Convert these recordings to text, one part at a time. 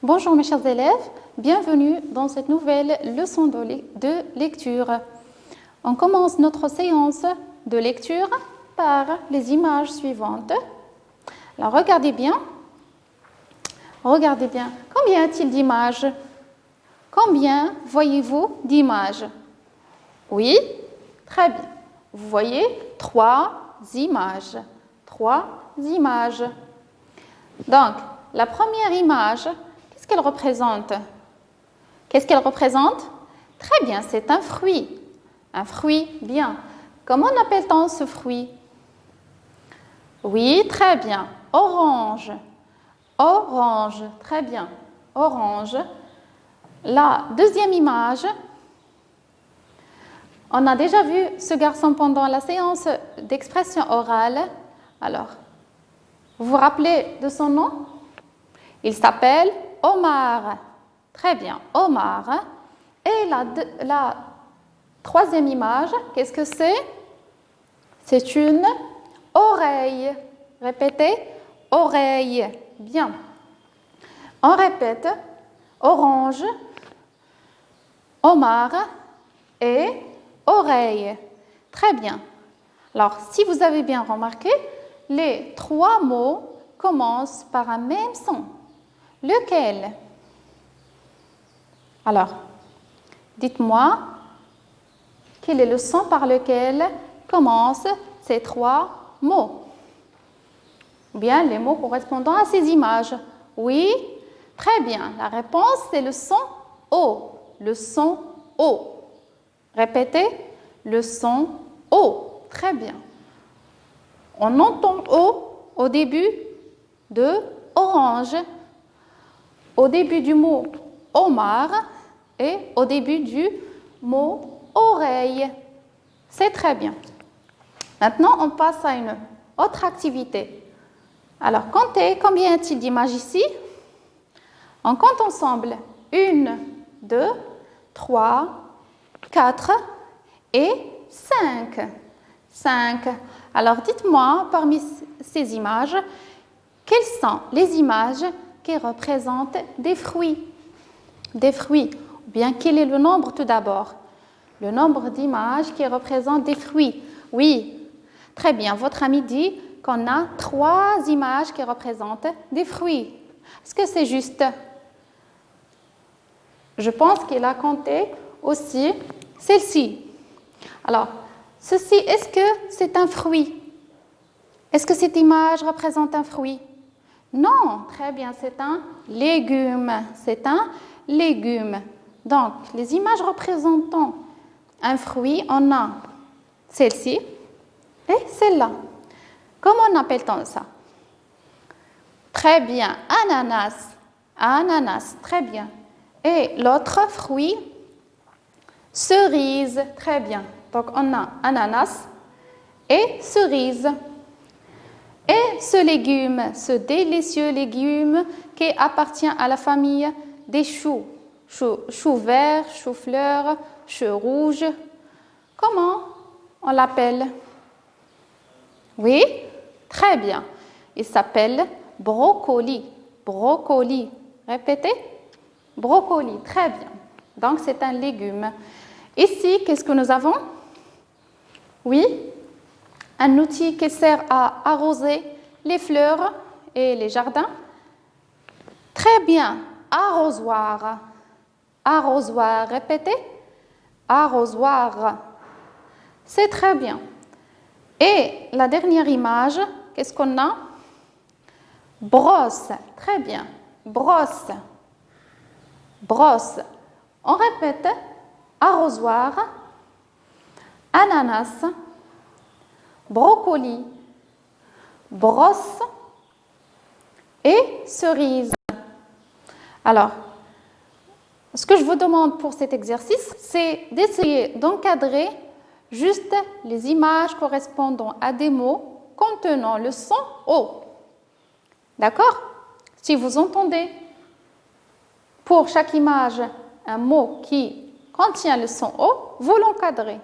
Bonjour mes chers élèves, bienvenue dans cette nouvelle leçon de lecture. On commence notre séance de lecture par les images suivantes. Alors regardez bien. Combien y a-t-il d'images? Combien voyez-vous d'images? Oui, très bien. Vous voyez 3 images. 3 images. Donc, la première image, qu'est-ce qu'elle représente? Très bien, c'est un fruit. Un fruit, bien. Comment appelle-t-on ce fruit? Oui, très bien. Orange. Orange, très bien. Orange. La deuxième image, on a déjà vu ce garçon pendant la séance d'expression orale. Alors, vous vous rappelez de son nom? Il s'appelle Omar. Très bien, Omar. Et la troisième image, qu'est-ce que c'est? C'est une oreille. Répétez, oreille. Bien. On répète, orange, Omar et oreille. Très bien. Alors, si vous avez bien remarqué, les 3 mots commencent par un même son. Lequel? Alors, dites-moi, quel est le son par lequel commencent ces 3 mots? Ou bien les mots correspondant à ces images. Oui, très bien. La réponse, c'est le son O. Le son O. Répétez, le son O. Très bien. On entend O au début de orange, au début du mot Omar et au début du mot oreille. C'est très bien. Maintenant, on passe à une autre activité. Alors, comptez, combien y a-t-il d'images ici? On compte ensemble. 1, 2, 3, 4 et 5. 5. Alors, dites-moi, parmi ces images, quelles sont les images qui représentent des fruits? Des fruits. Ou bien, quel est le nombre tout d'abord? Le nombre d'images qui représentent des fruits. Oui, très bien. Votre ami dit qu'on a 3 images qui représentent des fruits. Est-ce que c'est juste? Je pense qu'il a compté aussi celle-ci. Alors, ceci, est-ce que c'est un fruit? Est-ce que cette image représente un fruit? Non, très bien, c'est un légume. C'est un légume. Donc, les images représentant un fruit, on a celle-ci et celle-là. Comment appelle-t-on ça? Très bien, ananas. Ananas, très bien. Et l'autre fruit, cerise. Très bien. Donc, on a ananas et cerise. Et ce légume, ce délicieux légume qui appartient à la famille des choux. Choux verts, choux fleurs, choux rouges. Comment on l'appelle? Oui, très bien. Il s'appelle brocoli. Brocoli. Répétez. Brocoli, très bien. Donc, c'est un légume. Ici, qu'est-ce que nous avons? Oui, un outil qui sert à arroser les fleurs et les jardins. Très bien, arrosoir. Arrosoir, répétez. Arrosoir. C'est très bien. Et la dernière image, qu'est-ce qu'on a? Brosse. Très bien. Brosse. Brosse. On répète. Arrosoir. Ananas. Brocoli. Brosse. Et cerise. Alors, ce que je vous demande pour cet exercice, c'est d'essayer d'encadrer juste les images correspondant à des mots contenant le son O. D'accord? Si vous entendez pour chaque image un mot qui contient le son O, vous l'encadrez.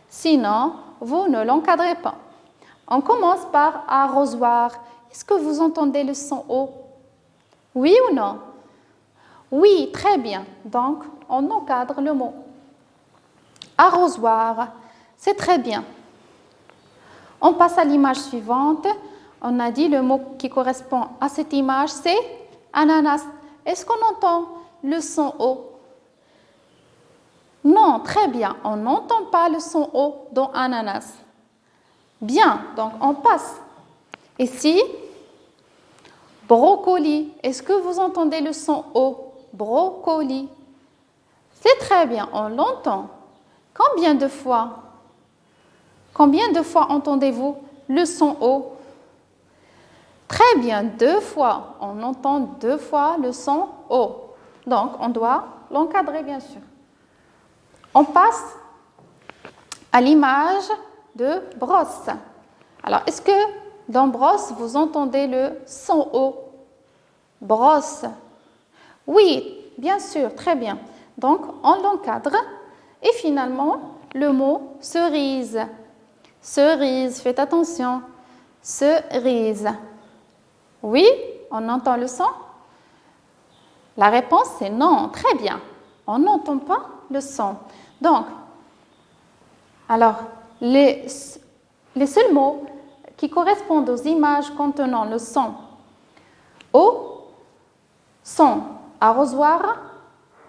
Sinon, vous ne l'encadrez pas. On commence par arrosoir. Est-ce que vous entendez le son O? Oui ou non? Oui, très bien. Donc, on encadre le mot. Arrosoir, c'est très bien. On passe à l'image suivante. On a dit le mot qui correspond à cette image, c'est ananas. Est-ce qu'on entend le son O? Non, très bien. On n'entend pas le son O dans ananas. Bien, donc on passe. Ici, brocoli. Est-ce que vous entendez le son O? Brocoli. C'est très bien, on l'entend. Combien de fois? Combien de fois entendez-vous le son O? Très bien, 2 fois. On entend 2 fois le son O. Donc, on doit l'encadrer, bien sûr. On passe à l'image de brosse. Alors, est-ce que dans brosse, vous entendez le son O? Brosse. Oui, bien sûr, très bien. Donc, on l'encadre. Et finalement, le mot cerise. Cerise, faites attention. Cerise. Oui, on entend le son? La réponse c'est non. Très bien. On n'entend pas le son. Donc, alors, les seuls mots qui correspondent aux images contenant le son O sont arrosoir,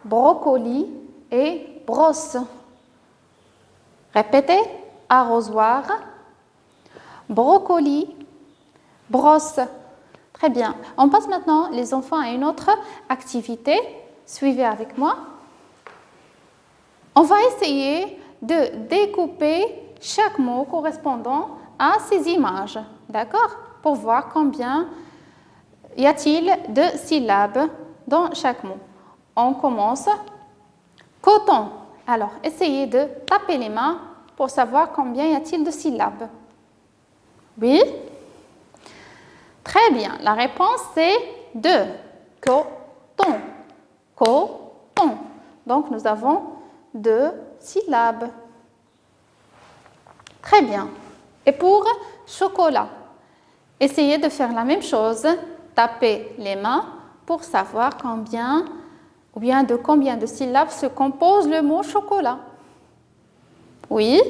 brocoli et brosse. Répétez, arrosoir, brocoli, brosse. Très bien. On passe maintenant, les enfants, à une autre activité. Suivez avec moi. On va essayer de découper chaque mot correspondant à ces images. D'accord? Pour voir combien y a-t-il de syllabes dans chaque mot. On commence. Coton. Alors, essayez de taper les mains pour savoir combien y a-t-il de syllabes. Oui? Très bien. La réponse c'est 2. Coton. Coton. Donc, nous avons 2 syllabes. Très bien. Et pour chocolat, essayez de faire la même chose. Tapez les mains pour savoir combien ou bien de combien de syllabes se compose le mot chocolat. Oui?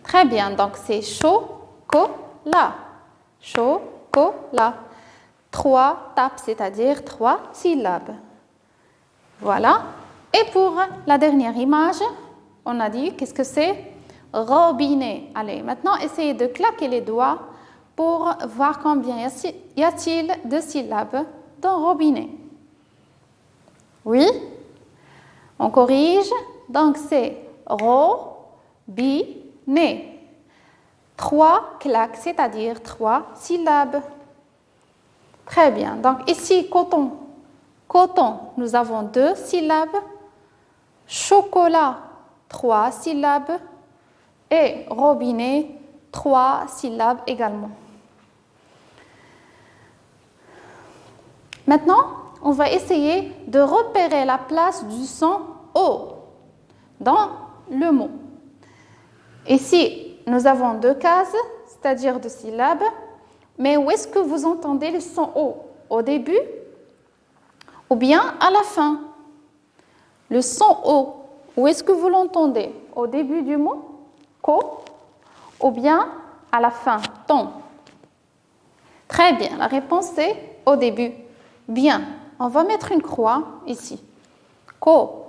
Très bien. Donc, c'est chocolat. Chocolat. 3 tapes, c'est-à-dire 3 syllabes. Voilà. Et pour la dernière image, on a dit, qu'est-ce que c'est? Robinet. Allez, maintenant, essayez de claquer les doigts pour voir combien y a-t-il de syllabes dans robinet. Oui? On corrige. Donc, c'est robinet. 3 claques, c'est-à-dire 3 syllabes. Très bien. Donc, ici, coton. Coton, nous avons 2 syllabes. Chocolat, 3 syllabes. Et robinet, 3 syllabes également. Maintenant, on va essayer de repérer la place du son O dans le mot. Ici, nous avons 2 cases, c'est-à-dire 2 syllabes. Mais où est-ce que vous entendez le son O? Au début ou bien à la fin? Le son O, où est-ce que vous l'entendez? Au début du mot, ko, ou bien à la fin, ton? Très bien, la réponse est au début. Bien, on va mettre une croix ici. Ko,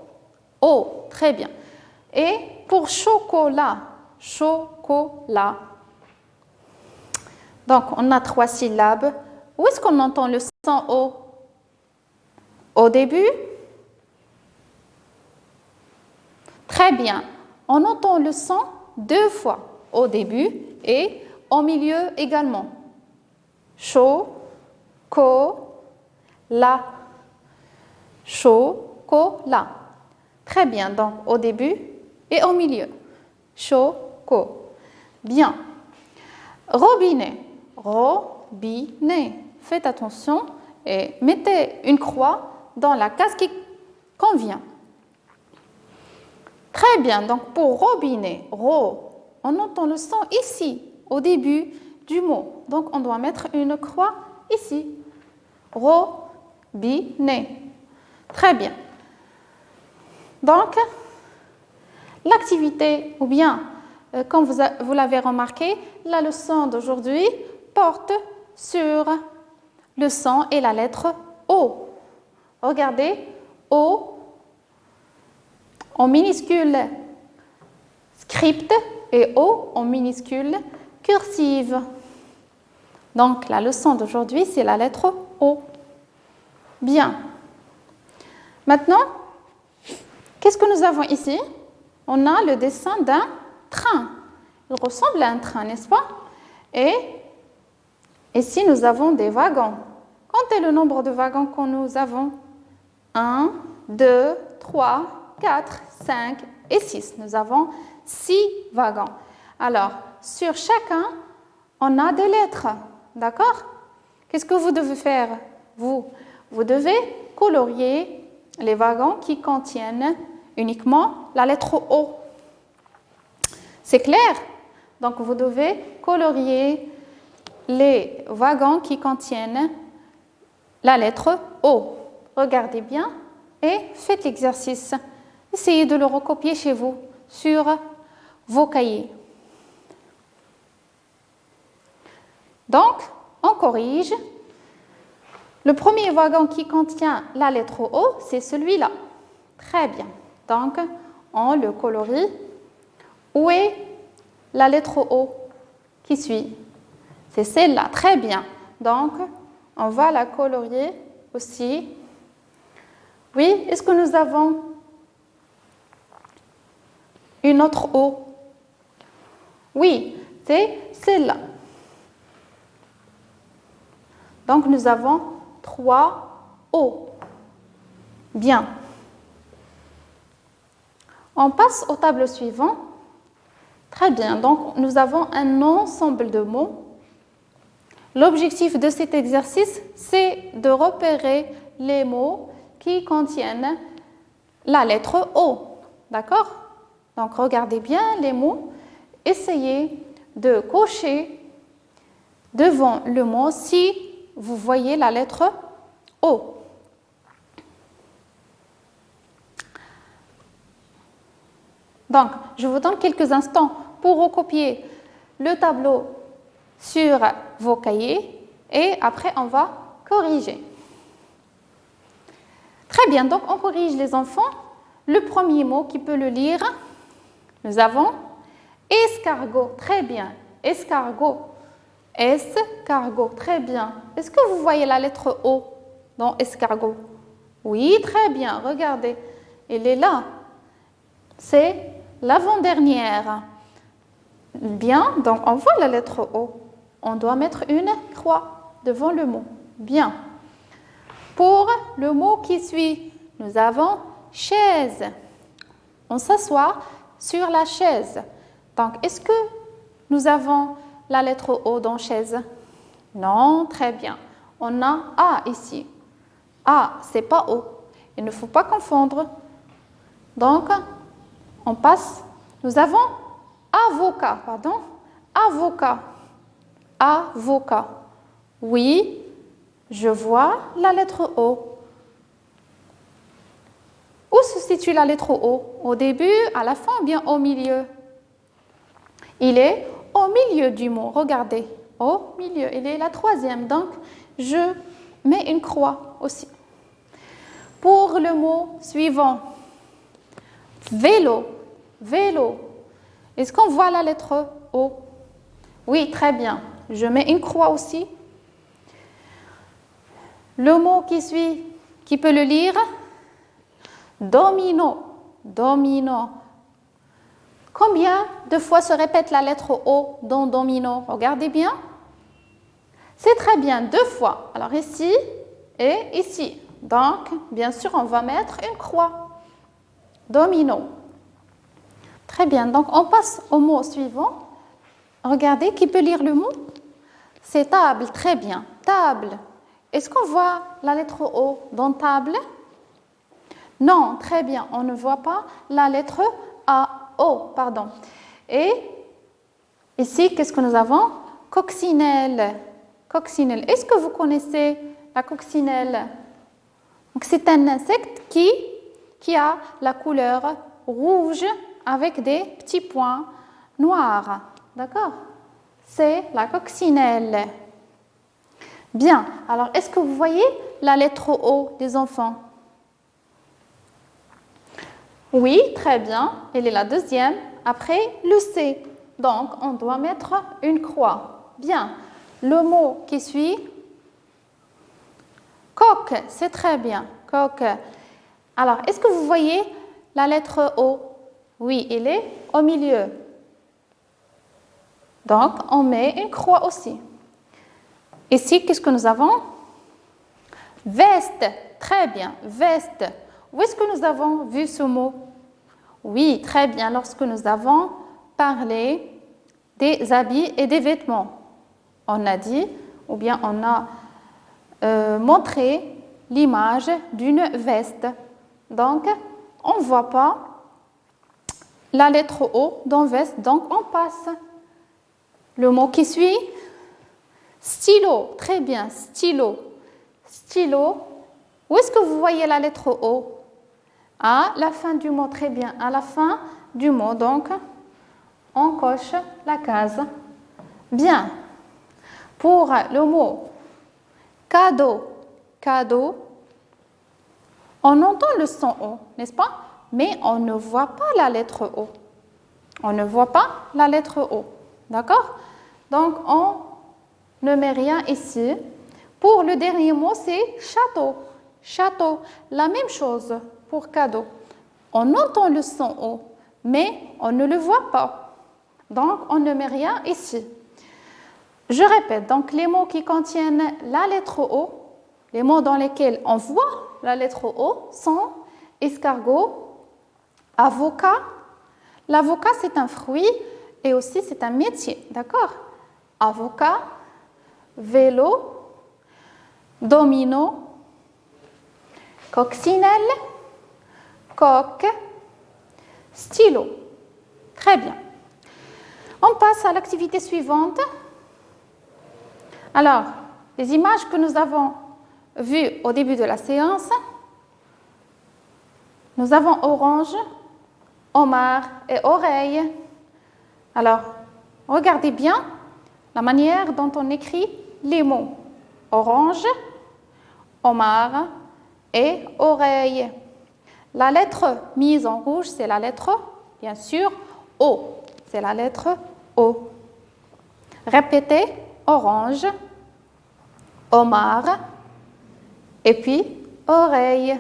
O, très bien. Et pour chocolat, chocolat. Donc, on a 3 syllabes. Où est-ce qu'on entend le son O? Au début? Très bien. On entend le son 2 fois, au début et au milieu également. Cho, ko, la. Cho, ko, la. Très bien. Donc, au début et au milieu. Cho, ko. Bien. Robinet. Robinet. Faites attention et mettez une croix dans la case qui convient. Très bien, donc pour robinet, ro, on entend le son ici, au début du mot. Donc on doit mettre une croix ici. Robinet. Très bien. Donc, l'activité, ou bien, comme vous l'avez remarqué, la leçon d'aujourd'hui porte sur le son et la lettre O. Regardez, O en minuscule script et O en minuscule cursive. Donc, la leçon d'aujourd'hui, c'est la lettre O. Bien. Maintenant, qu'est-ce que nous avons ici? On a le dessin d'un train. Il ressemble à un train, n'est-ce pas? Et ici, nous avons des wagons. Quel est le nombre de wagons que nous avons? 1, 2, 3, 4, 5 et 6. Nous avons 6 wagons. Alors, sur chacun, on a des lettres. D'accord? Qu'est-ce que vous devez faire? Vous devez colorier les wagons qui contiennent uniquement la lettre O. C'est clair? Donc, vous devez colorier les wagons qui contiennent la lettre O. Regardez bien et faites l'exercice. Essayez de le recopier chez vous sur vos cahiers. Donc, on corrige. Le premier wagon qui contient la lettre O, c'est celui-là. Très bien. Donc, on le colorie. Où est la lettre O qui suit? C'est celle-là. Très bien. Donc, on va la colorier aussi. Oui, est-ce que nous avons une autre O? Oui, c'est celle-là. Donc, nous avons 3 O. Bien. On passe au tableau suivant. Très bien. Donc, nous avons un ensemble de mots. L'objectif de cet exercice, c'est de repérer les mots qui contiennent la lettre O. D'accord? Donc, regardez bien les mots. Essayez de cocher devant le mot si vous voyez la lettre O. Donc, je vous donne quelques instants pour recopier le tableau sur vos cahiers et après, on va corriger. Très bien, donc on corrige les enfants. Le premier mot qui peut le lire, nous avons escargot. Très bien, escargot. Escargot, très bien. Est-ce que vous voyez la lettre O dans escargot? Oui, très bien, regardez. Elle est là. C'est l'avant-dernière. Bien, donc on voit la lettre O. On doit mettre une croix devant le mot. Bien. Pour le mot qui suit, nous avons chaise. On s'assoit sur la chaise. Donc, est-ce que nous avons la lettre O dans chaise? Non, très bien. On a A ici. A, c'est pas O. Il ne faut pas confondre. Donc, on passe. Nous avons avocat, pardon. Avocat. Avocat. Oui, je vois la lettre O. Où se situe la lettre O? Au début, à la fin ou bien au milieu? Il est au milieu du mot. Regardez. Au milieu. Il est la troisième. Donc, je mets une croix aussi. Pour le mot suivant, vélo. Vélo. Est-ce qu'on voit la lettre O? Oui, très bien. Je mets une croix aussi. Le mot qui suit, qui peut le lire? Domino. Domino. Combien de fois se répète la lettre O dans domino? Regardez bien. C'est très bien, 2 fois. Alors ici et ici. Donc, bien sûr, on va mettre une croix. Domino. Très bien, donc on passe au mot suivant. Regardez, qui peut lire le mot? C'est table, très bien. Table. Est-ce qu'on voit la lettre O dans table? Non, très bien, on ne voit pas la lettre A. O, pardon. Et ici, qu'est-ce que nous avons? Coccinelle. Coccinelle. Est-ce que vous connaissez la coccinelle? Donc, c'est un insecte qui a la couleur rouge avec des petits points noirs. D'accord? C'est la coccinelle. Bien. Alors, est-ce que vous voyez la lettre O des enfants? Oui, très bien. Elle est la deuxième. Après, le C. Donc, on doit mettre une croix. Bien. Le mot qui suit, coq, c'est très bien. Coq. Alors, est-ce que vous voyez la lettre O? Oui, elle est au milieu. Donc, on met une croix aussi. Ici, qu'est-ce que nous avons? Veste. Très bien. Veste. Où est-ce que nous avons vu ce mot? Oui, très bien. Lorsque nous avons parlé des habits et des vêtements. On a dit, ou bien on a montré l'image d'une veste. Donc, on ne voit pas la lettre O dans veste, donc on passe. Le mot qui suit, stylo. Très bien, stylo. Stylo. Où est-ce que vous voyez la lettre O? À la fin du mot, très bien. À la fin du mot, donc, on coche la case. Bien. Pour le mot cadeau, cadeau, on entend le son O, n'est-ce pas? Mais on ne voit pas la lettre O. On ne voit pas la lettre O. D'accord? Donc, on ne met rien ici. Pour le dernier mot, c'est château. Château. La même chose pour cadeau. On entend le son O, mais on ne le voit pas. Donc, on ne met rien ici. Je répète, donc les mots qui contiennent la lettre O, les mots dans lesquels on voit la lettre O sont escargot, avocat. L'avocat, c'est un fruit et aussi c'est un métier, d'accord? Avocat, vélo, domino, coccinelle, coq, stylo. Très bien. On passe à l'activité suivante. Alors, les images que nous avons vues au début de la séance, nous avons orange, homard et oreille. Alors, regardez bien la manière dont on écrit les mots. Orange, homard et oreille. La lettre mise en rouge, c'est la lettre, bien sûr, O. C'est la lettre O. Répétez, orange, homard et puis oreille.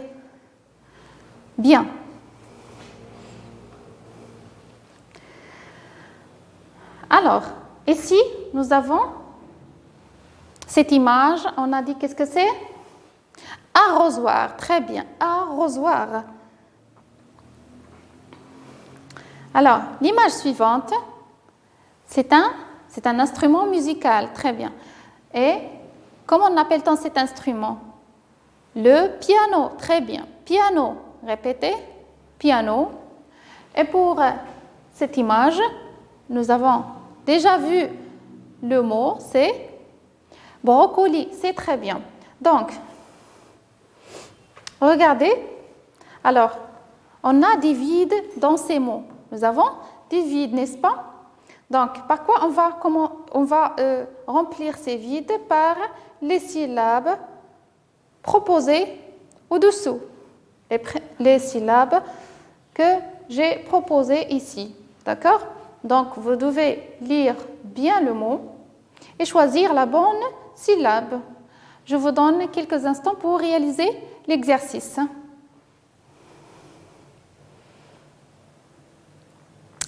Bien. Alors, ici, nous avons cette image. On a dit qu'est-ce que c'est? Arrosoir. Très bien. Arrosoir. Alors, l'image suivante, c'est un instrument musical. Très bien. Et comment on appelle-t-on cet instrument? Le piano. Très bien. Piano. Répétez. Piano. Et pour cette image, nous avons déjà vu le mot, c'est brocoli. C'est très bien. Donc, regardez. Alors, on a des vides dans ces mots. Nous avons des vides, n'est-ce pas? Donc, par quoi on va remplir ces vides? Par les syllabes proposées au-dessous. Les syllabes que j'ai proposées ici. D'accord? Donc, vous devez lire bien le mot et choisir la bonne syllabe. Je vous donne quelques instants pour réaliser l'exercice.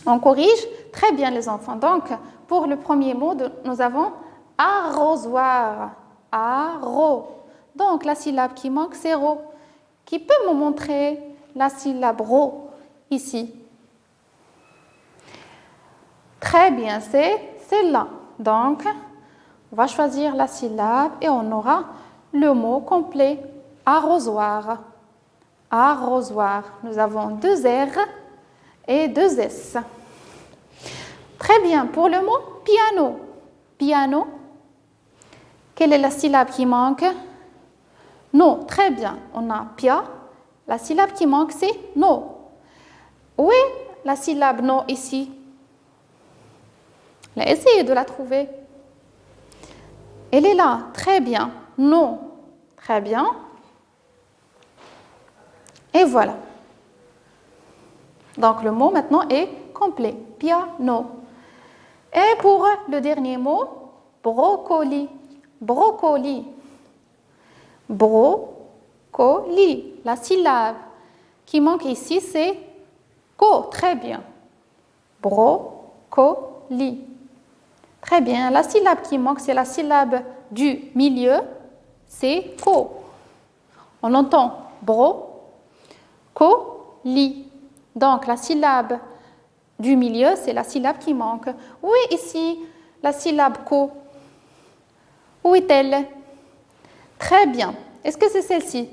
On corrige très bien les enfants. Donc, pour le premier mot, nous avons arrosoir. Arro. Donc, la syllabe qui manque, c'est ro. Qui peut me montrer la syllabe ro ici? Très bien, c'est celle-là. Donc, on va choisir la syllabe et on aura le mot complet. Arrosoir. Arrosoir. Nous avons 2 R et 2 S. Très bien. Pour le mot piano. Piano. Quelle est la syllabe qui manque? No, très bien. On a pia. La syllabe qui manque, c'est no. Où est la syllabe no ici? Essayez de la trouver. Elle est là, très bien. No, très bien. Et voilà. Donc le mot maintenant est complet. Piano. Et pour le dernier mot, brocoli. Brocoli. Brocoli. La syllabe qui manque ici, c'est co. Très bien. Brocoli. Très bien. La syllabe qui manque, c'est la syllabe du milieu, c'est co. On entend bro, co, li. Donc la syllabe du milieu, c'est la syllabe qui manque. Où est ici la syllabe co? Où est-elle? Très bien. Est-ce que c'est celle-ci?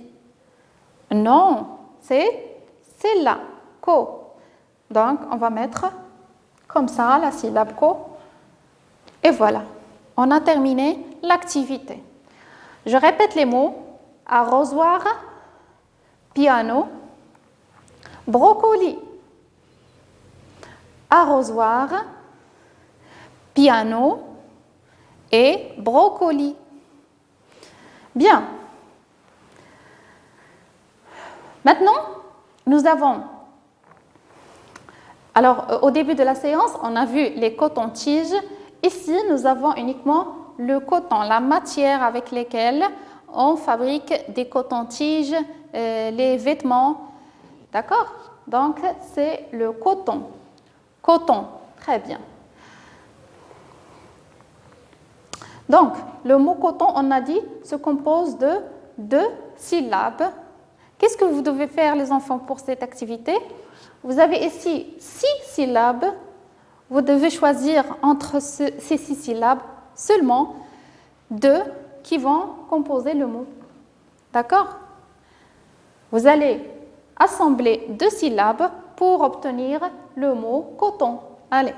Non, c'est celle-là, co. Donc on va mettre comme ça la syllabe co. Et voilà, on a terminé l'activité. Je répète les mots: arrosoir, piano, brocoli. Arrosoir, piano et brocoli. Bien. Maintenant, nous avons... Alors, au début de la séance, on a vu les cotons-tiges. Ici, nous avons uniquement le coton, la matière avec laquelle on fabrique des cotons-tiges, les vêtements. D'accord? Donc, c'est le coton. Coton, très bien. Donc, le mot coton, on a dit, se compose de 2 syllabes. Qu'est-ce que vous devez faire, les enfants, pour cette activité? Vous avez ici 6 syllabes. Vous devez choisir entre ces 6 syllabes seulement 2 qui vont composer le mot. D'accord? Vous allez assembler 2 syllabes pour obtenir le mot coton. Allez.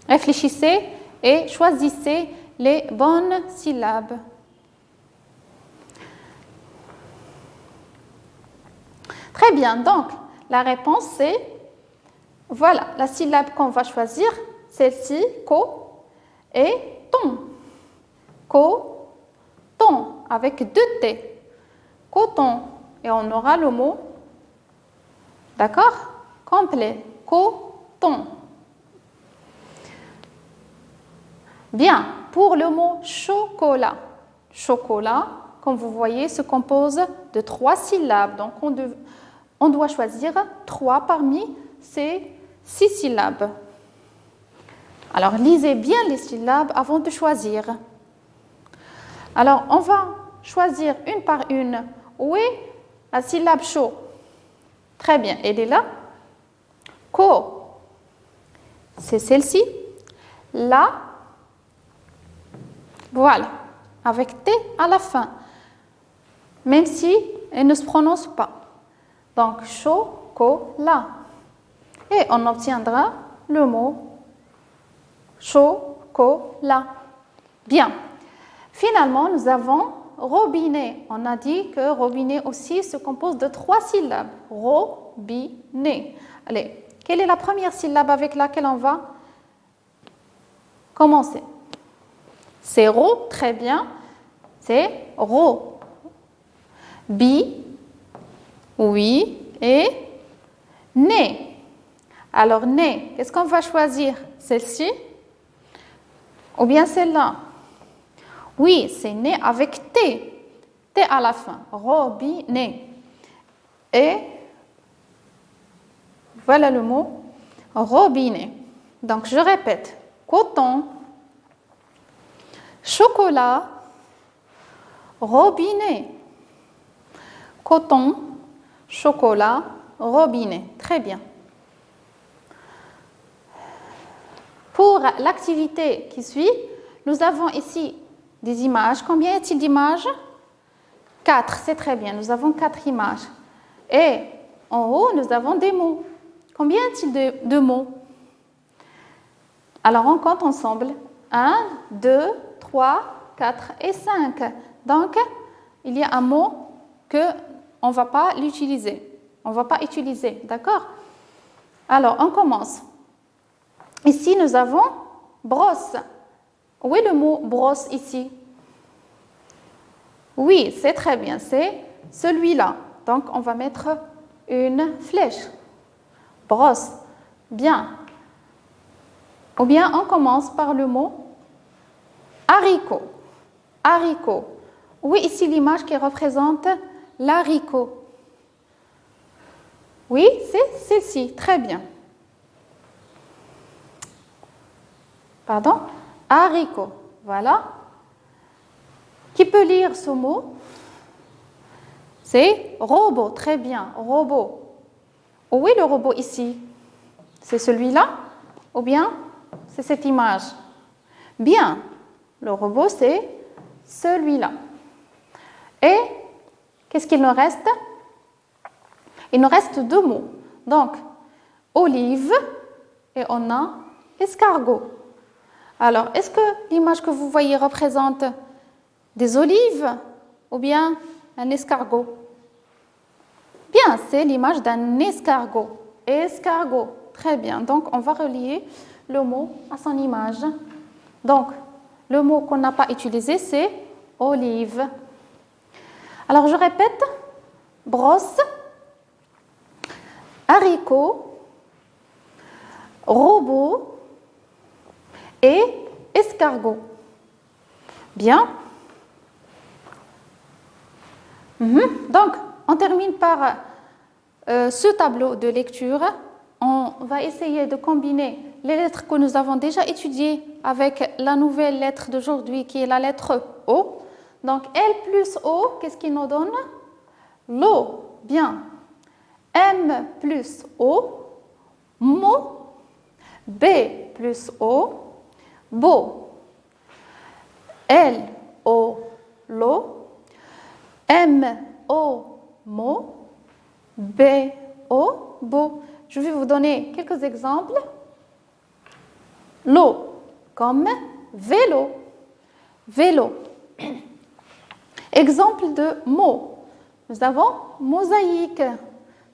Réfléchissez et choisissez les bonnes syllabes. Très bien, donc la réponse c'est, voilà, la syllabe qu'on va choisir, celle-ci, co, et ton. Co, ton, avec 2 T. Coton, et on aura le mot, d'accord, complet, coton. Bien, pour le mot chocolat. Chocolat, comme vous voyez, se compose de 3 syllabes. Donc, on doit choisir 3 parmi ces 6 syllabes. Alors, lisez bien les syllabes avant de choisir. Alors, on va choisir une par une. Où est la syllabe chaud? Très bien, elle est là. Co, c'est celle-ci. La, voilà, avec T à la fin, même si elle ne se prononce pas. Donc, chocolat. Et on obtiendra le mot chocolat. Bien. Finalement, nous avons robinet. On a dit que robinet aussi se compose de 3 syllabes. Robinet. Allez, quelle est la première syllabe avec laquelle on va commencer? C'est ro, très bien. C'est ro. Bi, oui, et né. Alors, né, qu'est-ce qu'on va choisir? Celle-ci ou bien celle-là? Oui, c'est né avec T. T à la fin. Robinet. Et voilà le mot robinet. Donc, je répète. Coton, chocolat, robinet. Coton, chocolat, robinet. Très bien. Pour l'activité qui suit, nous avons ici des images. Combien y a-t-il d'images? 4, c'est très bien. Nous avons 4 images. Et en haut, nous avons des mots. Combien y a-t-il de mots? Alors, on compte ensemble. 1, 2, 3, 4 et 5. Donc, il y a un mot qu'on ne va pas l'utiliser. On ne va pas utiliser, d'accord? Alors, on commence. Ici, nous avons brosse. Où est le mot brosse ici? Oui, c'est très bien, c'est celui-là. Donc, on va mettre une flèche. Brosse. Bien. Ou bien, on commence par le mot haricot. Haricot. Oui, ici, l'image qui représente l'haricot. Oui, c'est celle-ci. Très bien. Pardon? Haricot. Voilà. Qui peut lire ce mot? C'est robot. Très bien. Robot. Où est le robot ici? C'est celui-là? Ou bien c'est cette image? Bien. Le robot, c'est celui-là. Et qu'est-ce qu'il nous reste? Il nous reste deux mots. Donc, olive et on a escargot. Alors, est-ce que l'image que vous voyez représente des olives ou bien un escargot? Bien, c'est l'image d'un escargot. Escargot, très bien. Donc, on va relier le mot à son image. Donc, le mot qu'on n'a pas utilisé, c'est olive. Alors, je répète, brosse, haricot, robot et escargot. Bien. Donc, on termine par ce tableau de lecture. On va essayer de combiner les lettres que nous avons déjà étudiées avec la nouvelle lettre d'aujourd'hui qui est la lettre O. Donc, L plus O, qu'est-ce qu'il nous donne? L'O. Bien. M plus O, mot. B plus O, beau. L, O, l'eau. M, O, mot. B, O, beau. Je vais vous donner quelques exemples. L'eau, comme vélo. Vélo. Exemple de mot. Nous avons mosaïque.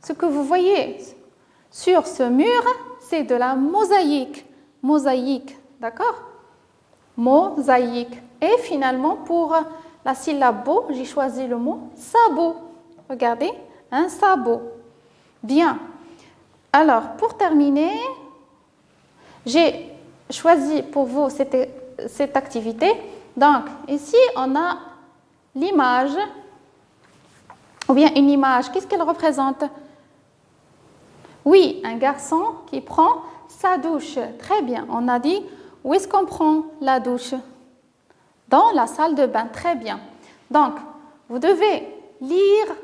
Ce que vous voyez sur ce mur, c'est de la mosaïque. Mosaïque, d'accord? Mosaïque. Et finalement, pour la syllabe beau, j'ai choisi le mot sabot. Regardez, un sabot. Bien. Alors, pour terminer, j'ai choisi pour vous cette activité. Donc, ici, on a l'image, ou bien une image. Qu'est-ce qu'elle représente? Oui, un garçon qui prend sa douche. Très bien. On a dit, où est-ce qu'on prend la douche? Dans la salle de bain. Très bien. Donc, vous devez lire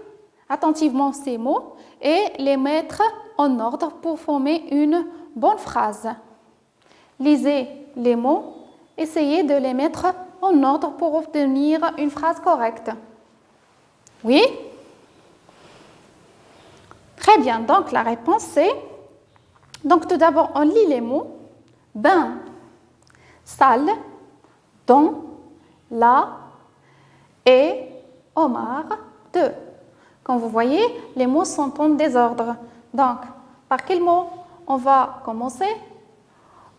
attentivement ces mots et les mettre en ordre pour former une bonne phrase. Lisez les mots, essayez de les mettre en ordre pour obtenir une phrase correcte. Oui? Très bien, donc la réponse c'est... Donc tout d'abord, on lit les mots. Bain, salle, don, la, et, homard, de. Comme vous voyez, les mots sont en désordre. Donc, par quel mot on va commencer?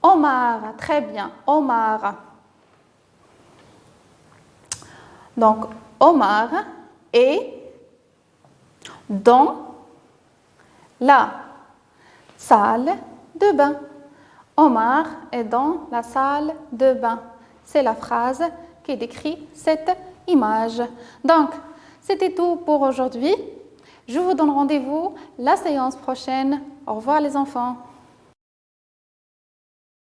Homard, très bien, homard. Donc, homard et dans la salle de bain. Omar est dans la salle de bain. C'est la phrase qui décrit cette image. Donc, c'était tout pour aujourd'hui. Je vous donne rendez-vous la séance prochaine. Au revoir les enfants.